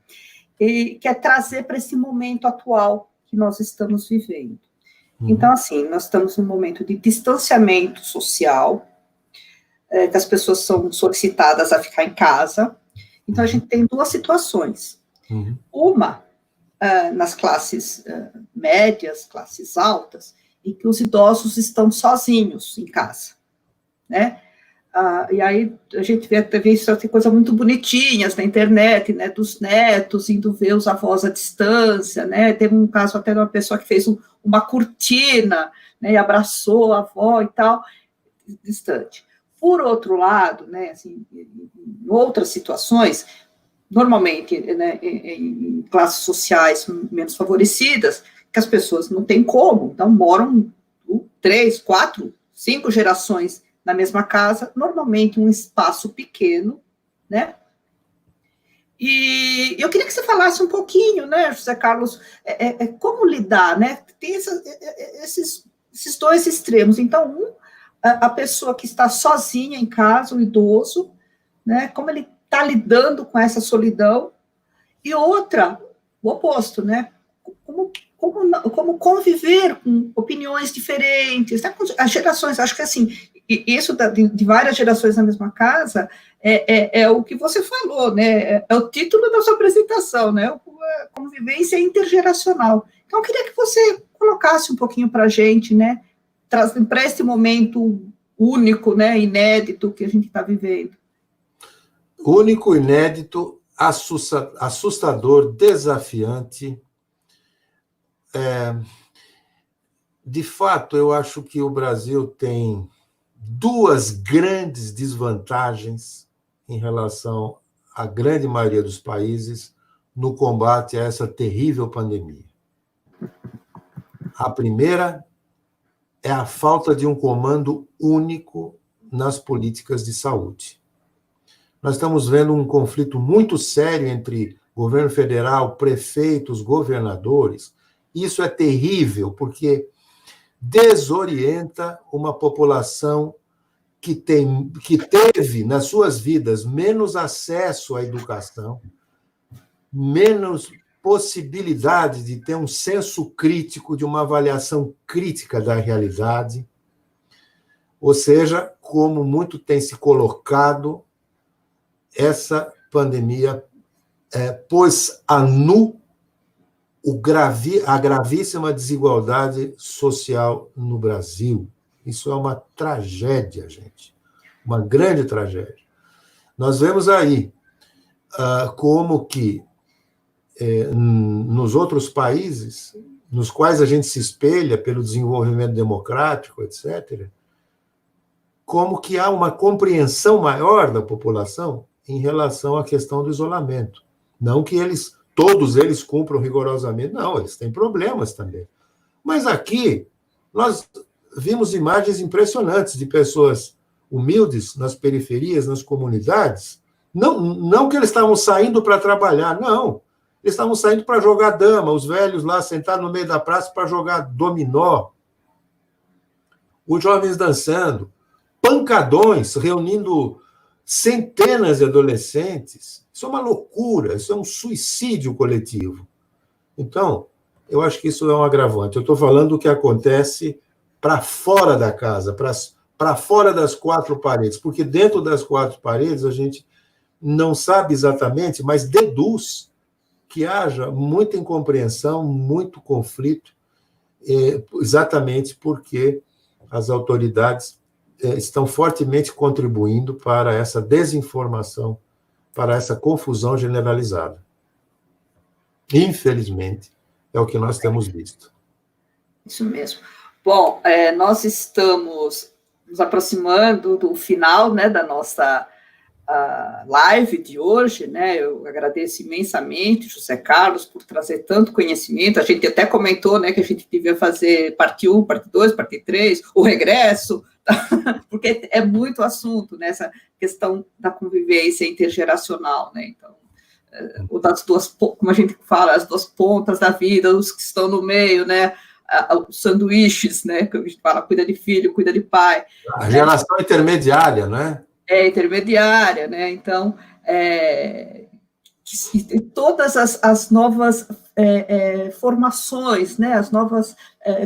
Speaker 4: e que é trazer para esse momento atual que nós estamos vivendo. Então, assim, nós estamos num momento de distanciamento social, que as pessoas são solicitadas a ficar em casa. Então, a gente tem duas situações. Uma, nas classes médias, classes altas, em que os idosos estão sozinhos em casa, né? E aí a gente vê isso, tem coisas muito bonitinhas na internet, né, dos netos indo ver os avós à distância, né? Teve um caso até de uma pessoa que fez uma cortina, né, e abraçou a avó e tal, distante. Por outro lado, né, assim, em outras situações, normalmente, né, em classes sociais menos favorecidas, que as pessoas não têm como, então moram 3, 4, 5 gerações na mesma casa, normalmente um espaço pequeno, né? E eu queria que você falasse um pouquinho, né, José Carlos, como lidar, né? Tem esses dois extremos. Então, a pessoa que está sozinha em casa, o idoso, né? Como ele está lidando com essa solidão, e outra, o oposto, né? Como conviver com opiniões diferentes, né? As gerações, acho que assim, isso de várias gerações na mesma casa é o que você falou, né? É o título da sua apresentação, né? A convivência intergeracional. Então, eu queria que você colocasse um pouquinho para a gente, né? Para esse momento único, né? Inédito que a gente está vivendo.
Speaker 5: Único, inédito, assustador, desafiante. De fato, eu acho que o Brasil tem duas grandes desvantagens em relação à grande maioria dos países no combate a essa terrível pandemia. A primeira é a falta de um comando único nas políticas de saúde. Nós estamos vendo um conflito muito sério entre governo federal, prefeitos, governadores. Isso é terrível, porque desorienta uma população que teve nas suas vidas menos acesso à educação, menos possibilidade de ter um senso crítico, de uma avaliação crítica da realidade. Ou seja, como muito tem se colocado, essa pandemia pôs a nu a gravíssima desigualdade social no Brasil. Isso é uma tragédia, gente. Uma grande tragédia. Nós vemos aí como que nos outros países, nos quais a gente se espelha pelo desenvolvimento democrático, etc., como que há uma compreensão maior da população em relação à questão do isolamento. Não que todos eles cumpram rigorosamente, não, eles têm problemas também. Mas aqui, nós vimos imagens impressionantes de pessoas humildes nas periferias, nas comunidades, não que eles estavam saindo para trabalhar, não, eles estavam saindo para jogar dama, os velhos lá sentados no meio da praça para jogar dominó, os jovens dançando, pancadões, reunindo centenas de adolescentes. Isso é uma loucura, isso é um suicídio coletivo. Então, eu acho que isso é um agravante. Eu estou falando do que acontece para fora da casa, para para fora das quatro paredes, porque dentro das quatro paredes a gente não sabe exatamente, mas deduz que haja muita incompreensão, muito conflito, exatamente porque as autoridades estão fortemente contribuindo para essa desinformação, para essa confusão generalizada. Infelizmente, é o que nós temos visto.
Speaker 4: Isso mesmo. Bom, nós estamos nos aproximando do final, né, da nossa live de hoje, né? Eu agradeço imensamente, José Carlos, por trazer tanto conhecimento. A gente até comentou, né, que a gente devia fazer parte 1, parte 2, parte 3, o regresso, porque é muito assunto, né, essa questão da convivência intergeracional, né? Então, ou das duas, como a gente fala, as duas pontas da vida, os que estão no meio, né? Os sanduíches, né? Que a gente fala, cuida de filho, cuida de pai.
Speaker 5: A geração intermediária, né?
Speaker 4: Intermediária, né? Então, todas as novas formações, né? As novas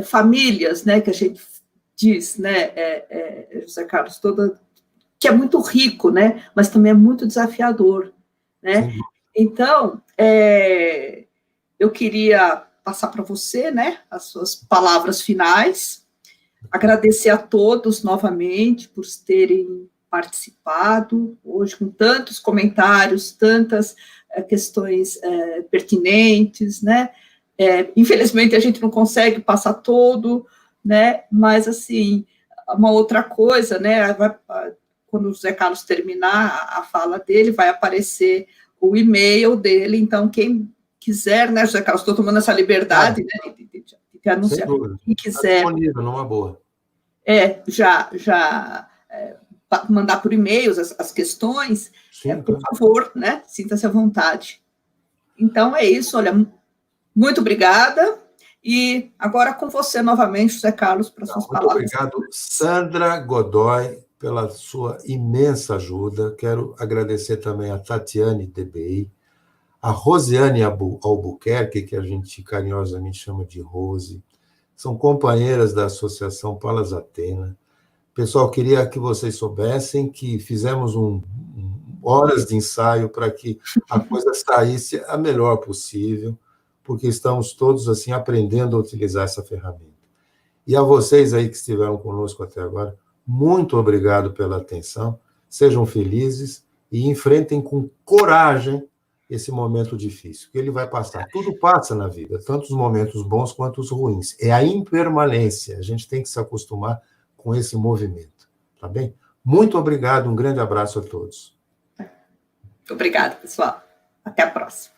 Speaker 4: famílias, né? Que a gente diz, né? José Carlos, que é muito rico, né? Mas também é muito desafiador, né? Sim. Então, eu queria passar para você, né? As suas palavras finais, agradecer a todos novamente por terem participado hoje com tantos comentários, tantas questões pertinentes, né? Infelizmente, a gente não consegue passar todo, né? Mas, assim, uma outra coisa, né? Quando o José Carlos terminar a fala dele, vai aparecer o e-mail dele, então, quem quiser, né, José Carlos, estou tomando essa liberdade, né, de anunciar, quem quiser...
Speaker 5: Está disponível, numa boa.
Speaker 4: Mandar por e-mails as questões,
Speaker 5: sim,
Speaker 4: por favor, né, sinta-se à vontade. Então, é isso, olha, muito obrigada, e agora com você novamente, José Carlos, para suas palavras.
Speaker 5: Muito obrigado, Sandra Godoy, pela sua imensa ajuda. Quero agradecer também a Tatiane Debey, a Rosiane Albuquerque, que a gente carinhosamente chama de Rose, são companheiras da Associação Palas Atena. Pessoal, queria que vocês soubessem que fizemos horas de ensaio para que a coisa saísse a melhor possível, porque estamos todos assim aprendendo a utilizar essa ferramenta. E a vocês aí que estiveram conosco até agora, muito obrigado pela atenção, sejam felizes e enfrentem com coragem esse momento difícil, que ele vai passar. Tudo passa na vida, tanto os momentos bons quanto os ruins. É a impermanência, a gente tem que se acostumar com esse movimento, tá bem? Muito obrigado, um grande abraço a todos.
Speaker 4: Obrigada, pessoal. Até a próxima.